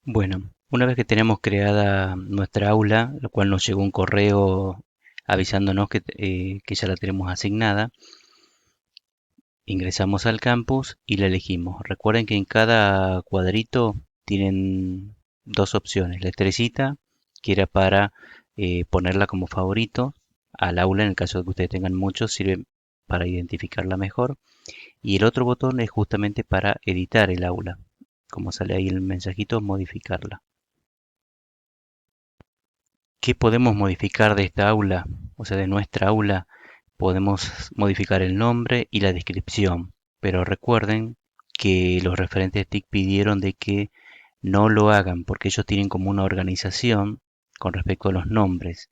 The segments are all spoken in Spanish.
Bueno, una vez que tenemos creada nuestra aula, lo cual nos llegó un correo avisándonos que ya la tenemos asignada, ingresamos al campus y la elegimos. Recuerden que en cada cuadrito tienen dos opciones. La estrellita, que era para ponerla como favorito al aula, en el caso de que ustedes tengan muchos, sirve para identificarla mejor. Y el otro botón es justamente para editar el aula. Como sale ahí el mensajito, modificarla. ¿Qué podemos modificar de esta aula? O sea, de nuestra aula, podemos modificar el nombre y la descripción. Pero recuerden que los referentes TIC pidieron de que no lo hagan porque ellos tienen como una organización con respecto a los nombres.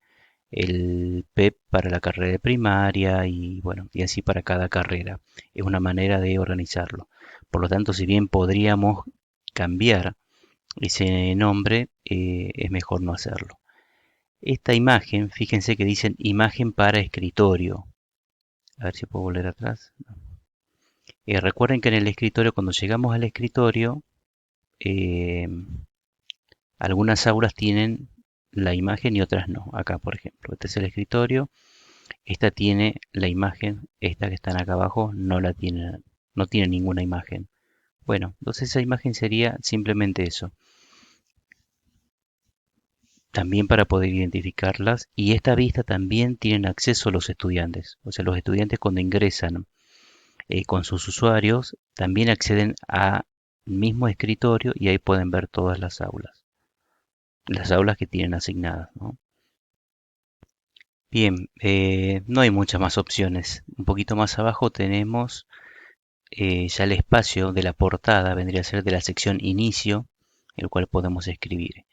El PEP para la carrera de primaria y bueno, y así para cada carrera. Es una manera de organizarlo. Por lo tanto, si bien podríamos cambiar ese nombre, es mejor no hacerlo. Esta imagen, fíjense que dicen imagen para escritorio. A ver si puedo volver atrás. Recuerden que en el escritorio, cuando llegamos al escritorio, eh, algunas aulas tienen la imagen y otras no. Acá, por ejemplo, este es el escritorio. Esta tiene la imagen. Esta que están acá abajo no la tiene, no tiene ninguna imagen. Bueno, entonces esa imagen sería simplemente eso. También para poder identificarlas. Y esta vista también tienen acceso los estudiantes. O sea, los estudiantes cuando ingresan con sus usuarios, también acceden al mismo escritorio y ahí pueden ver todas las aulas que tienen asignadas, ¿no? Bien, no hay muchas más opciones. Un poquito más abajo tenemos ya el espacio de la portada, vendría a ser de la sección inicio, el cual podemos escribir.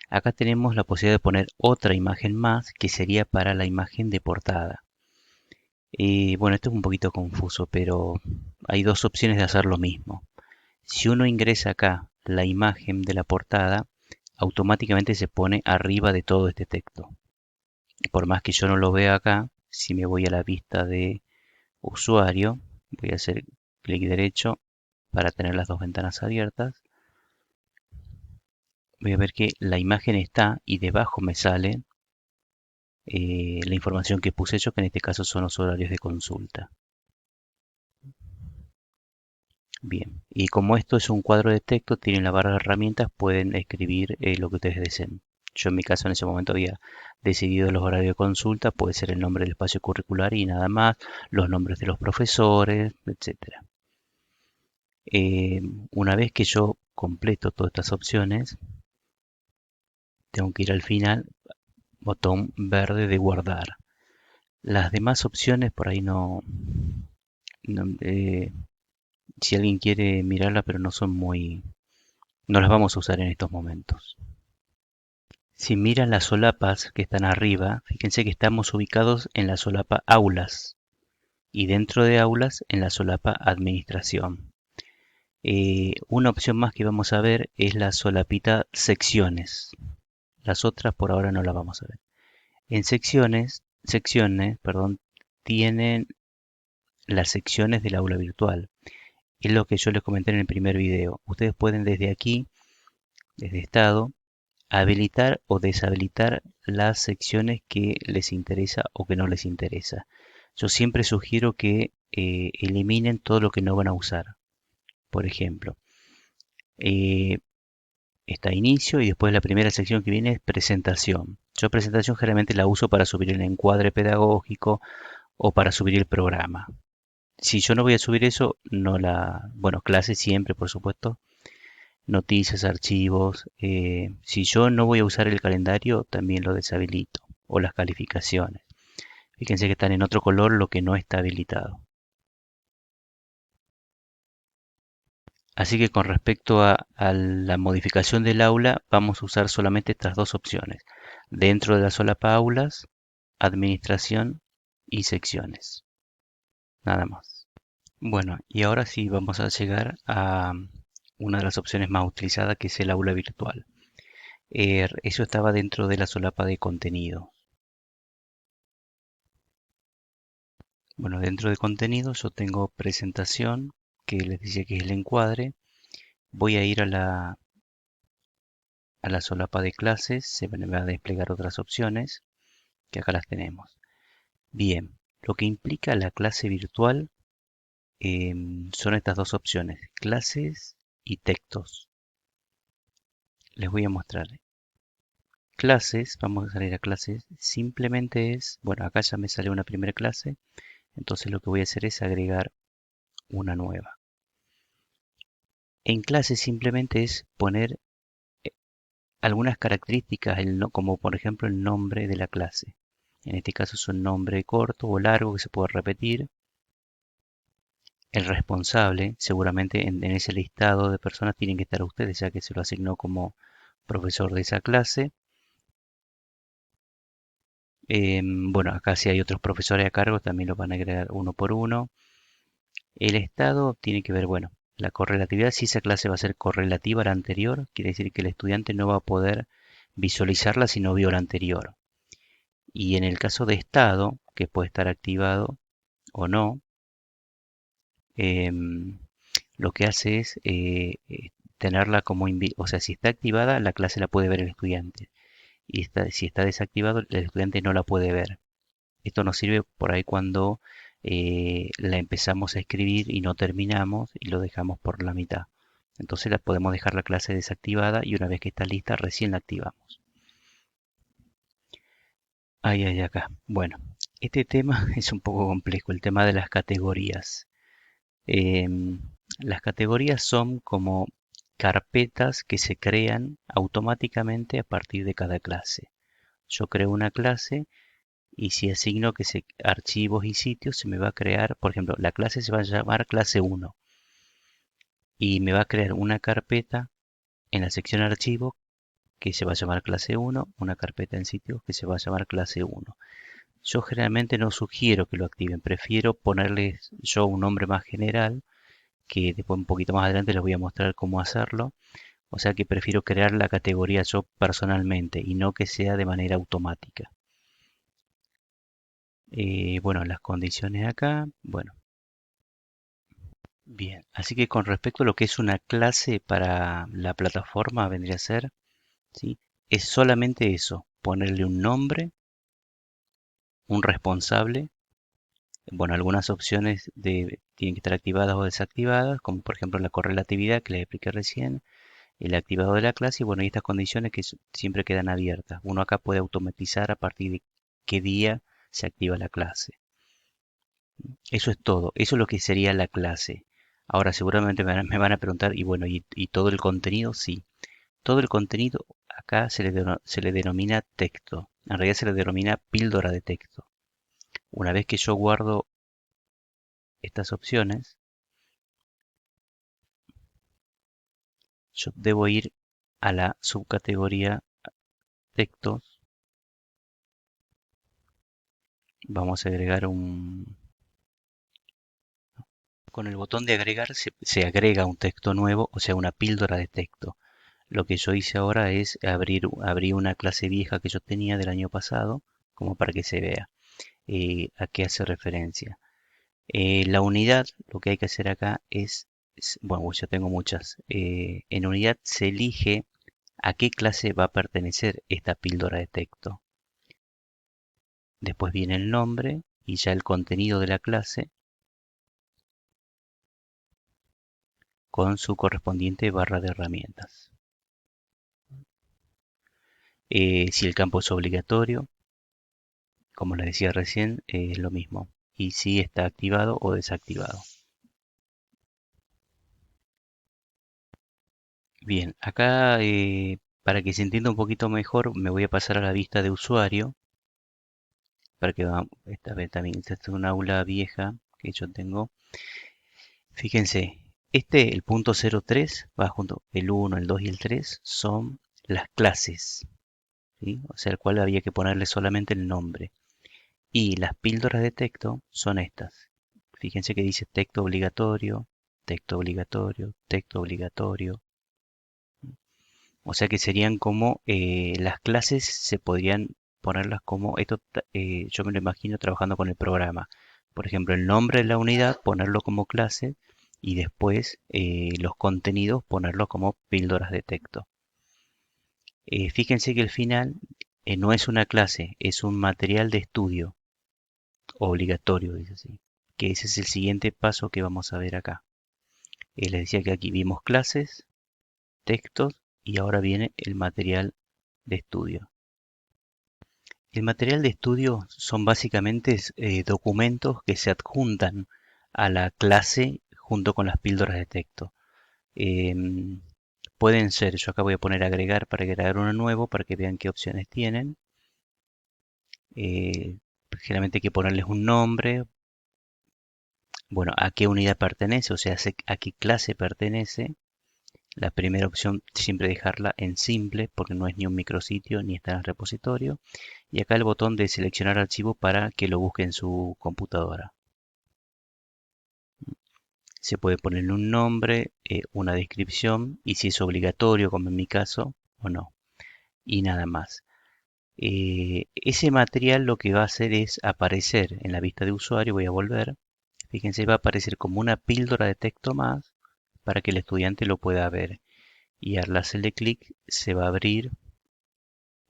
Acá tenemos la posibilidad de poner otra imagen más, que sería para la imagen de portada. Bueno, esto es un poquito confuso, pero hay dos opciones de hacer lo mismo. Si uno ingresa acá la imagen de la portada, automáticamente se pone arriba de todo este texto. Por más que yo no lo vea acá, si me voy a la vista de usuario, voy a hacer clic derecho para tener las dos ventanas abiertas. Voy a ver que la imagen está y debajo me sale la información que puse yo, que en este caso son los horarios de consulta. Bien, y como esto es un cuadro de texto, tienen la barra de herramientas, pueden escribir lo que ustedes deseen. Yo en mi caso en ese momento había decidido los horarios de consulta, puede ser el nombre del espacio curricular y nada más, los nombres de los profesores, etcétera. Una vez que yo completo todas estas opciones, tengo que ir al final, botón verde de guardar. Las demás opciones por ahí no, si alguien quiere mirarlas, pero no las vamos a usar en estos momentos. Si miran las solapas que están arriba, fíjense que estamos ubicados en la solapa aulas y dentro de aulas en la solapa administración. Una opción más que vamos a ver es la solapita secciones. Las otras por ahora no las vamos a ver. En secciones, perdón, tienen las secciones del aula virtual. Es lo que yo les comenté en el primer video. Ustedes pueden desde aquí, desde estado, habilitar o deshabilitar las secciones que les interesa o que no les interesa. Yo siempre sugiero que eliminen todo lo que no van a usar. Por ejemplo, eh, está inicio y después la primera sección que viene es presentación. Yo presentación generalmente la uso para subir el encuadre pedagógico o para subir el programa. Si yo no voy a subir eso, bueno, clase siempre, por supuesto, noticias, archivos. Si yo no voy a usar el calendario, también lo deshabilito. O las calificaciones. Fíjense que están en otro color lo que no está habilitado. Así que con respecto a la modificación del aula, vamos a usar solamente estas dos opciones. Dentro de la solapa aulas, administración y secciones. Nada más. Bueno, y ahora sí vamos a llegar a una de las opciones más utilizadas, que es el aula virtual. Eso estaba dentro de la solapa de contenido. Bueno, dentro de contenido yo tengo presentación, que les decía que es el encuadre. Voy a ir a la solapa de clases se me van a desplegar otras opciones que acá las tenemos. Bien, lo que implica la clase virtual son estas dos opciones, clases y textos. Les voy a mostrar. Clases, vamos a salir a clases, simplemente es, bueno, acá ya me sale una primera clase, entonces lo que voy a hacer es agregar una nueva. En clases simplemente es poner algunas características, como por ejemplo el nombre de la clase. En este caso es un nombre corto o largo que se puede repetir. El responsable, seguramente en ese listado de personas tienen que estar ustedes, ya que se lo asignó como profesor de esa clase. Bueno, acá si hay otros profesores a cargo, también lo van a agregar uno por uno. El estado tiene que ver, bueno, la correlatividad, si esa clase va a ser correlativa a la anterior, quiere decir que el estudiante no va a poder visualizarla si no vio la anterior. Y en el caso de estado, que puede estar activado o no, em, lo que hace es tenerla como, o sea, si está activada, la clase la puede ver el estudiante. Y si está desactivado, el estudiante no la puede ver. Esto nos sirve por ahí cuando la empezamos a escribir y no terminamos y lo dejamos por la mitad. Entonces la podemos dejar la clase desactivada y una vez que está lista recién la activamos. Ahí hay acá. Bueno, este tema es un poco complejo, el tema de las categorías. Em, las categorías son como carpetas que se crean automáticamente a partir de cada clase. Yo creo una clase y si asigno que se archivos y sitios, se me va a crear, por ejemplo, la clase se va a llamar clase 1 y me va a crear una carpeta en la sección archivo que se va a llamar clase 1, una carpeta en sitios que se va a llamar clase 1. Yo generalmente no sugiero que lo activen, prefiero ponerles yo un nombre más general, que después un poquito más adelante les voy a mostrar cómo hacerlo. O sea que prefiero crear la categoría yo personalmente y no que sea de manera automática. Bueno, las condiciones acá, bueno, bien. Así que con respecto a lo que es una clase para la plataforma vendría a ser, ¿sí? Es solamente eso, ponerle un nombre, un responsable. Bueno, algunas opciones tienen que estar activadas o desactivadas, como por ejemplo la correlatividad que les expliqué recién, el activado de la clase y bueno, y estas condiciones que siempre quedan abiertas. Uno acá puede automatizar a partir de qué día se activa la clase. Eso es todo, eso es lo que sería la clase. Ahora seguramente me van a preguntar, y bueno, ¿y todo el contenido? Sí, todo el contenido acá se le denomina texto. En realidad se le denomina píldora de texto. Una vez que yo guardo estas opciones, yo debo ir a la subcategoría textos. Vamos a agregar un... Con el botón de agregar se agrega un texto nuevo, o sea, una píldora de texto. Lo que yo hice ahora es abrir una clase vieja que yo tenía del año pasado, como para que se vea a qué hace referencia. La unidad, lo que hay que hacer acá bueno, yo tengo muchas. En unidad se elige a qué clase va a pertenecer esta píldora de texto. Después viene el nombre y ya el contenido de la clase con su correspondiente barra de herramientas. Si el campo es obligatorio, como les decía recién, es lo mismo. Y si está activado o desactivado. Bien, acá para que se entienda un poquito mejor, me voy a pasar a la vista de usuario. Para que esta vez también, esta es una aula vieja que yo tengo. Fíjense, el punto 03 va junto, el 1, el 2 y el 3 son las clases, ¿sí? O sea, al cual había que ponerle solamente el nombre. Y las píldoras de texto son estas. Fíjense que dice texto obligatorio, texto obligatorio, texto obligatorio. O sea que serían como las clases se podrían ponerlas como esto, yo me lo imagino trabajando con el programa. Por ejemplo, el nombre de la unidad, ponerlo como clase y después los contenidos ponerlos como píldoras de texto. Fíjense que el final no es una clase, es un material de estudio obligatorio, dice así. Que ese es el siguiente paso que vamos a ver acá. Les decía que aquí vimos clases, textos y ahora viene el material de estudio. El material de estudio son básicamente documentos que se adjuntan a la clase junto con las píldoras de texto. Em, Pueden ser, yo acá voy a poner agregar para agregar uno nuevo para que vean qué opciones tienen. Eh, Generalmente hay que ponerles un nombre, bueno, a qué unidad pertenece, o sea, a qué clase pertenece. La primera opción siempre dejarla en simple porque no es ni un micrositio ni está en el repositorio. Y acá el botón de seleccionar archivo para que lo busque en su computadora. Se puede poner un nombre, una descripción y si es obligatorio, como en mi caso, o no. Y nada más. Ese material lo que va a hacer es aparecer en la vista de usuario. Voy a volver. Fíjense, va a aparecer como una píldora de texto más para que el estudiante lo pueda ver. Y al hacerle clic se va a abrir.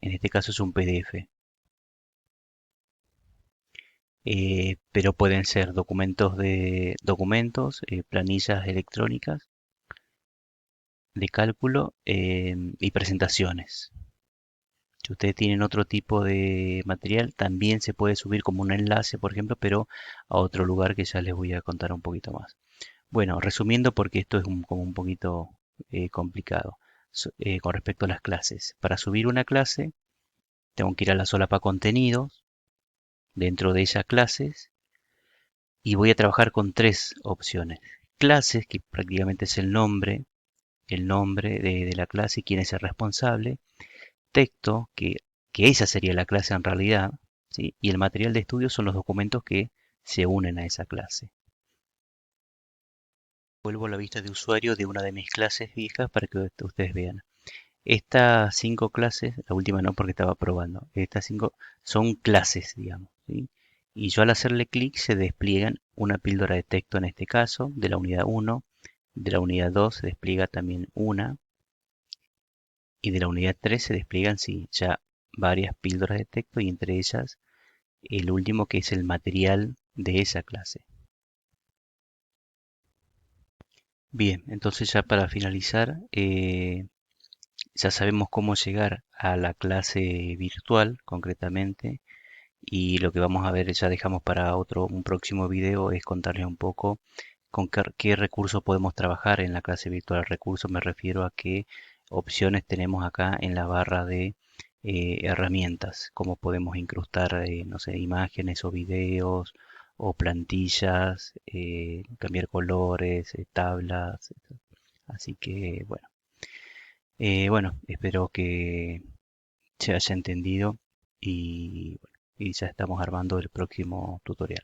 En este caso es un PDF. Pero pueden ser documentos, planillas electrónicas de cálculo y presentaciones. Si ustedes tienen otro tipo de material, también se puede subir como un enlace, por ejemplo, pero a otro lugar que ya les voy a contar un poquito más. Bueno, resumiendo, porque esto es como un poquito complicado con respecto a las clases. Para subir una clase, tengo que ir a la solapa contenidos, dentro de esas clases, y voy a trabajar con tres opciones. Clases, que prácticamente es el nombre de la clase y quién es el responsable. Texto, que esa sería la clase en realidad, ¿sí? Y el material de estudio son los documentos que se unen a esa clase. Vuelvo a la vista de usuario de una de mis clases viejas para que ustedes vean. Estas cinco clases, la última no porque estaba probando, estas cinco son clases, digamos, ¿sí? Y yo al hacerle clic se despliegan una píldora de texto en este caso, de la unidad 1, de la unidad 2 se despliega también una, y de la unidad 3 se despliegan, sí, ya varias píldoras de texto y entre ellas el último que es el material de esa clase. Bien, entonces ya para finalizar, ya sabemos cómo llegar a la clase virtual concretamente y lo que vamos a ver ya dejamos para un próximo video es contarles un poco con qué recursos podemos trabajar en la clase virtual. Recursos me refiero a qué opciones tenemos acá en la barra de herramientas, cómo podemos incrustar, no sé, imágenes o videos o plantillas, cambiar colores, tablas. Así que bueno, espero que se haya entendido y, bueno, y ya estamos armando el próximo tutorial.